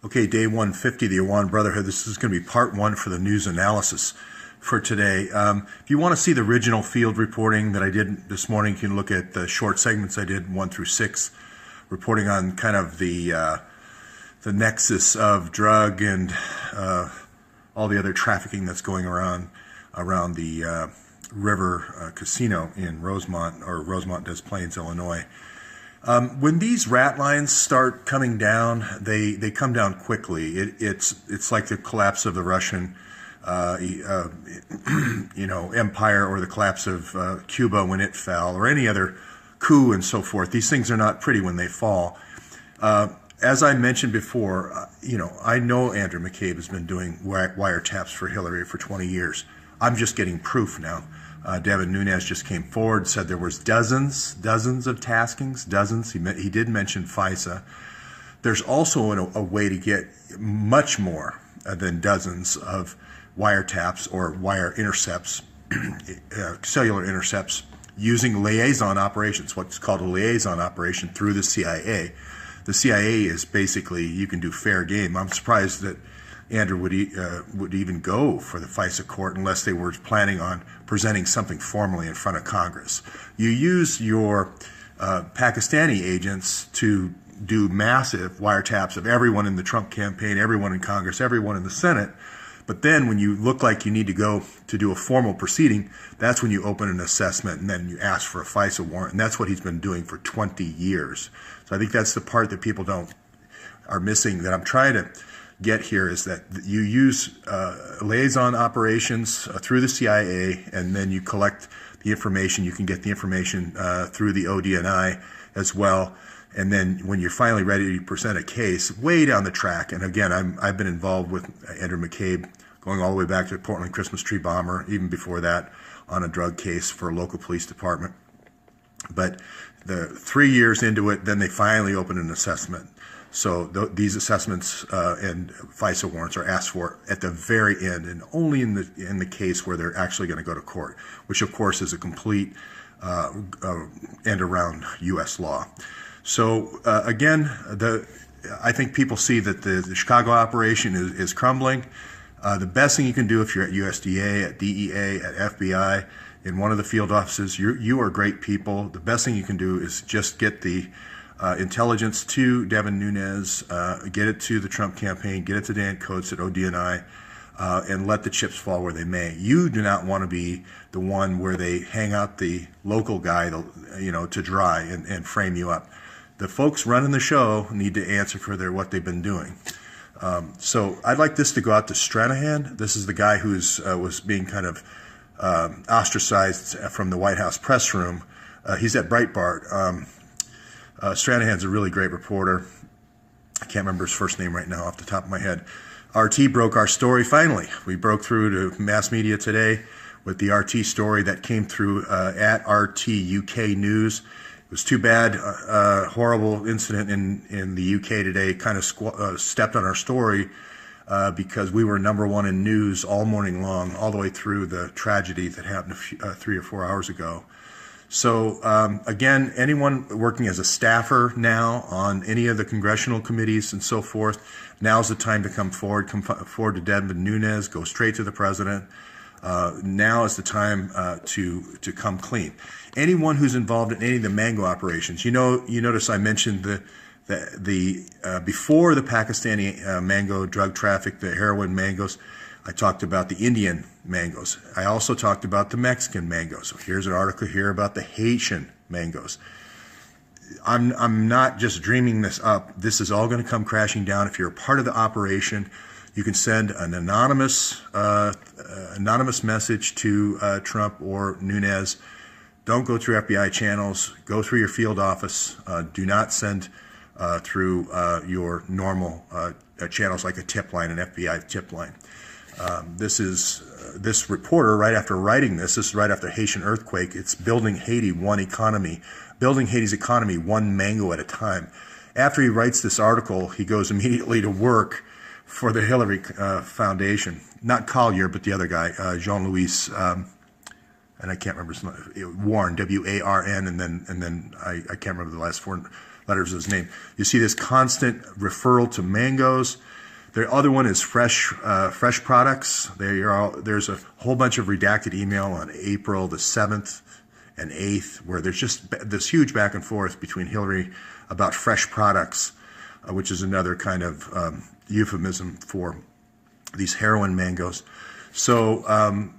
Okay, day 150, the Awan Brotherhood. This is going to be part one for the news analysis for today. If you want to see the original field reporting that I did this morning, you can look at the short segments I did, 1 through 6, reporting on kind of the nexus of drug and all the other trafficking that's going around the River Casino in Rosemont Des Plaines, Illinois. When these rat lines start coming down, they come down quickly. It's like the collapse of the Russian empire, or the collapse of Cuba when it fell, or any other coup and so forth. These things are not pretty when they fall. As I mentioned before, I know Andrew McCabe has been doing wiretaps for Hillary for 20 years. I'm just getting proof now. Devin Nunes just came forward, said there was dozens of taskings, dozens. He did mention FISA. There's also a way to get much more than dozens of wiretaps or wire intercepts, cellular intercepts, using liaison operations, what's called a liaison operation through the CIA. The CIA is basically, you can do fair game. I'm surprised that Andrew would even go for the FISA court unless they were planning on presenting something formally in front of Congress. You use your Pakistani agents to do massive wiretaps of everyone in the Trump campaign, everyone in Congress, everyone in the Senate. But then when you look like you need to go to do a formal proceeding, that's when you open an assessment and then you ask for a FISA warrant. And that's what he's been doing for 20 years. So I think that's the part that people are missing, that I'm trying to get here, is that you use liaison operations through the CIA, and then you collect the information. You can get the information through the ODNI as well. And then when you're finally ready to present a case, way down the track, and again, I've been involved with Andrew McCabe going all the way back to the Portland Christmas tree bomber, even before that, on a drug case for a local police department. But the 3 years into it, then they finally open an assessment. So these assessments and FISA warrants are asked for at the very end, and only in the case where they're actually going to go to court, which of course is a complete end around U.S. law. So again, I think people see that the Chicago operation is crumbling. The best thing you can do if you're at USDA, at DEA, at FBI, in one of the field offices, you are great people. The best thing you can do is just get the intelligence to Devin Nunes, get it to the Trump campaign, get it to Dan Coates at ODNI, and let the chips fall where they may. You do not want to be the one where they hang out the local guy, to dry and frame you up. The folks running the show need to answer for what they've been doing. So I'd like this to go out to Stranahan. This is the guy who's was being kind of ostracized from the White House press room. He's at Breitbart. Stranahan's a really great reporter. I can't remember his first name right now off the top of my head. RT broke our story finally. We broke through to mass media today with the RT story that came through at RT UK News. It was too bad. Horrible incident in the UK today kind of stepped on our story because we were #1 in news all morning long, all the way through the tragedy that happened 3 or 4 hours ago. So again, anyone working as a staffer now on any of the congressional committees and so forth, now's the time to come forward to Devin Nunes, go straight to the president. Now is the time to come clean. Anyone who's involved in any of the mango operations, you notice I mentioned before the Pakistani mango drug traffic, the heroin mangoes, I talked about the Indian mangoes. I also talked about the Mexican mangoes. So here's an article here about the Haitian mangoes. I'm not just dreaming this up. This is all going to come crashing down. If you're a part of the operation, you can send an anonymous message to Trump or Nunes. Don't go through FBI channels. Go through your field office. Do not send through your normal channels like a tip line, an FBI tip line. This reporter, right after writing this is right after the Haitian earthquake. It's building Haiti one economy, building Haiti's economy one mango at a time. After he writes this article, he goes immediately to work for the Hillary Foundation. Not Collier, but the other guy, Jean-Louis, and I can't remember his name, Warren, W-A-R-N, and then I can't remember the letters of his name. You see this constant referral to mangoes. The other one is fresh products. There's a whole bunch of redacted email on April the 7th and 8th where there's just this huge back and forth between Hillary about fresh products, which is another kind of euphemism for these heroin mangoes. So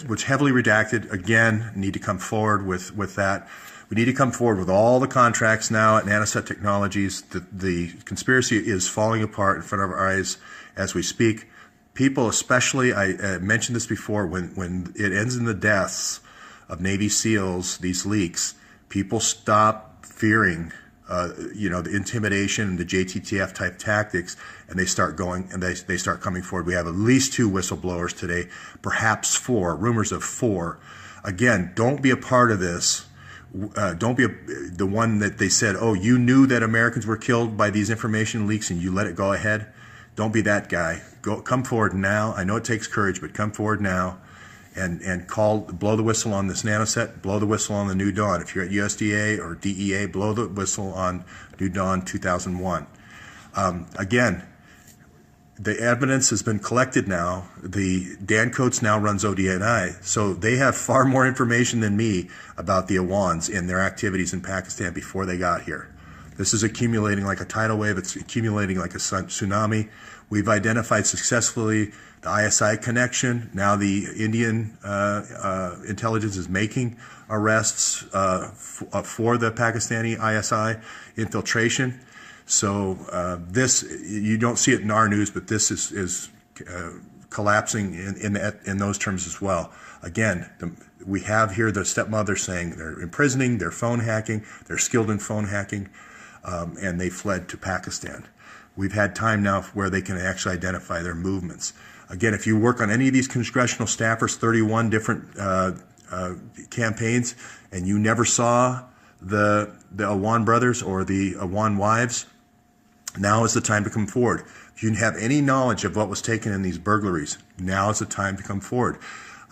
which heavily redacted, again, need to come forward with that. We need to come forward with all the contracts now at Nanoset Technologies. The conspiracy is falling apart in front of our eyes as we speak. People, especially, I mentioned this before, when it ends in the deaths of Navy SEALs, these leaks, people stop fearing the intimidation and the JTTF type tactics, and they start going and they start coming forward. We have at least 2 whistleblowers today, perhaps 4, rumors of 4. Again, don't be a part of this. Don't be the one that they said, oh, you knew that Americans were killed by these information leaks and you let it go ahead. Don't be that guy. Come forward now. I know it takes courage, but come forward now and blow the whistle on this Nanoset, blow the whistle on the New Dawn. If you're at USDA or DEA, blow the whistle on New Dawn 2001. Again, the evidence has been collected now. Dan Coates now runs ODNI, so they have far more information than me about the Awans and their activities in Pakistan before they got here. This is accumulating like a tidal wave. It's accumulating like a tsunami. We've identified successfully the ISI connection. Now the Indian intelligence is making arrests for the Pakistani ISI infiltration. So this, you don't see it in our news, but this is collapsing in those terms as well. Again, we have here the stepmother saying they're imprisoning, they're phone hacking, they're skilled in phone hacking, and they fled to Pakistan. We've had time now where they can actually identify their movements. Again, if you work on any of these congressional staffers, 31 different campaigns, and you never saw the Awan brothers or the Awan wives, now is the time to come forward. If you have any knowledge of what was taken in these burglaries, now is the time to come forward.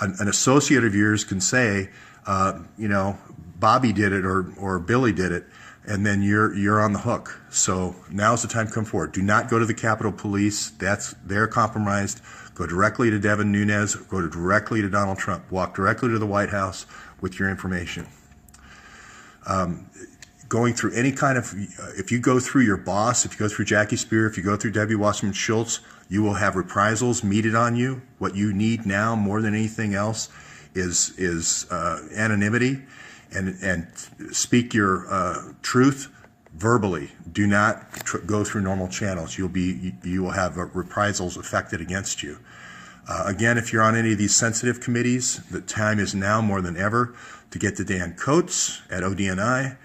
An associate of yours can say, Bobby did it or Billy did it, and then you're on the hook. So now's the time to come forward. Do not go to the Capitol Police. They're compromised. Go directly to Devin Nunes. Go directly to Donald Trump. Walk directly to the White House with your information. Going through any kind of, if you go through your boss, if you go through Jackie Spear, if you go through Debbie Wasserman Schultz, you will have reprisals meted on you. What you need now more than anything else is anonymity, and speak your truth verbally. Do not go through normal channels. You will have reprisals affected against you. Again, if you're on any of these sensitive committees, the time is now more than ever to get to Dan Coates at ODNI,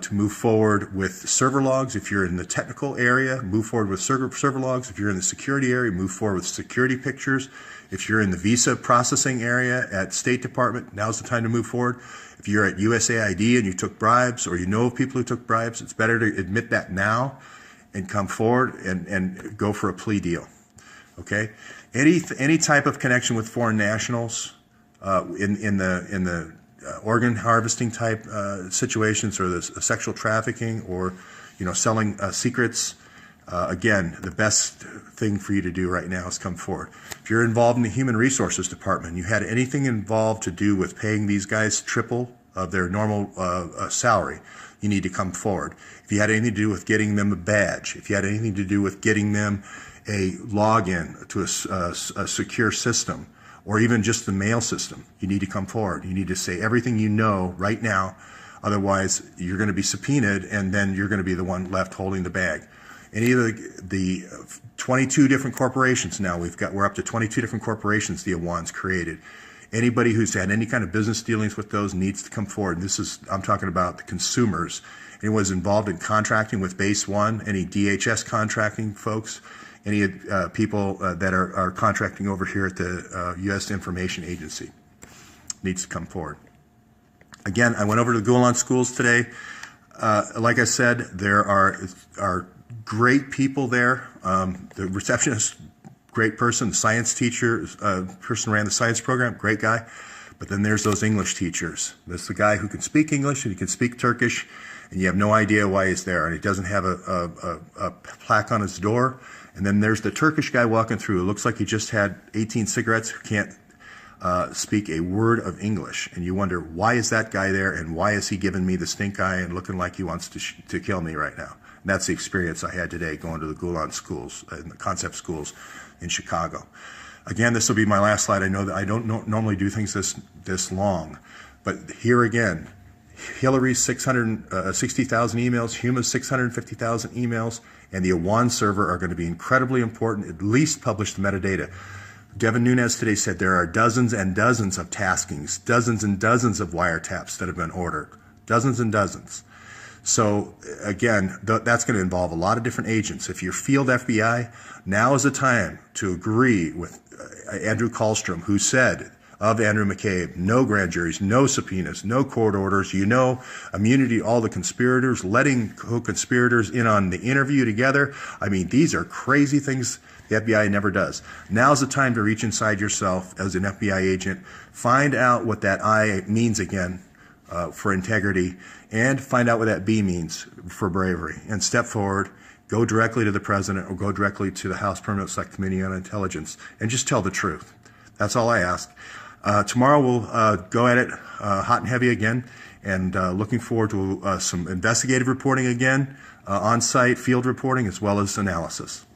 to move forward with server logs. If you're in the technical area, move forward with server logs. If you're in the security area, move forward with security pictures. If you're in the visa processing area at State Department, now's the time to move forward. If you're at USAID and you took bribes, or you know of people who took bribes, it's better to admit that now and come forward and go for a plea deal. Okay? Any type of connection with foreign nationals in the organ harvesting type situations, or the sexual trafficking, or selling secrets, again, the best thing for you to do right now is come forward. If you're involved in the Human Resources Department, you had anything involved to do with paying these guys triple of their normal salary, you need to come forward. If you had anything to do with getting them a badge, if you had anything to do with getting them a login to a secure system, or even just the mail system, you need to come forward. You need to say everything you know right now. Otherwise, you're going to be subpoenaed, and then you're going to be the one left holding the bag. Any of the 22 different corporations now, we're up to 22 different corporations the Awan's created. Anybody who's had any kind of business dealings with those needs to come forward. I'm talking about the consumers. Anyone who's involved in contracting with Base One, any DHS contracting folks, any people that are contracting over here at the U.S. Information Agency needs to come forward. Again, I went over to the Gulen schools today. Like I said, there are great people there. The receptionist, great person. The science teacher, person who ran the science program, great guy. But then there's those English teachers. There's the guy who can speak English and he can speak Turkish, and you have no idea why he's there, and he doesn't have a plaque on his door. And then there's the Turkish guy walking through. It looks like he just had 18 cigarettes, who can't speak a word of English. And you wonder, why is that guy there, and why is he giving me the stink eye and looking like he wants to kill me right now? And that's the experience I had today going to the Gulan schools, the concept schools in Chicago. Again, this will be my last slide. I know that I don't normally do things this long, but here again, Hillary's 660,000 emails, Huma's 650,000 emails, and the Awan server are going to be incredibly important. At least publish the metadata. Devin Nunes today said there are dozens and dozens of taskings, dozens and dozens of wiretaps that have been ordered, dozens and dozens. So again, that's going to involve a lot of different agents. If you're field FBI, now is the time to agree with Andrew Kallstrom, who said of Andrew McCabe, no grand juries, no subpoenas, no court orders, immunity to all the conspirators, letting co-conspirators in on the interview together. I mean, these are crazy things the FBI never does. Now's the time to reach inside yourself as an FBI agent, find out what that I means again, for integrity, and find out what that B means for bravery, and step forward, go directly to the president or go directly to the House Permanent Select Committee on Intelligence, and just tell the truth. That's all I ask. Tomorrow we'll go at it hot and heavy again, and looking forward to some investigative reporting again, on-site field reporting, as well as analysis.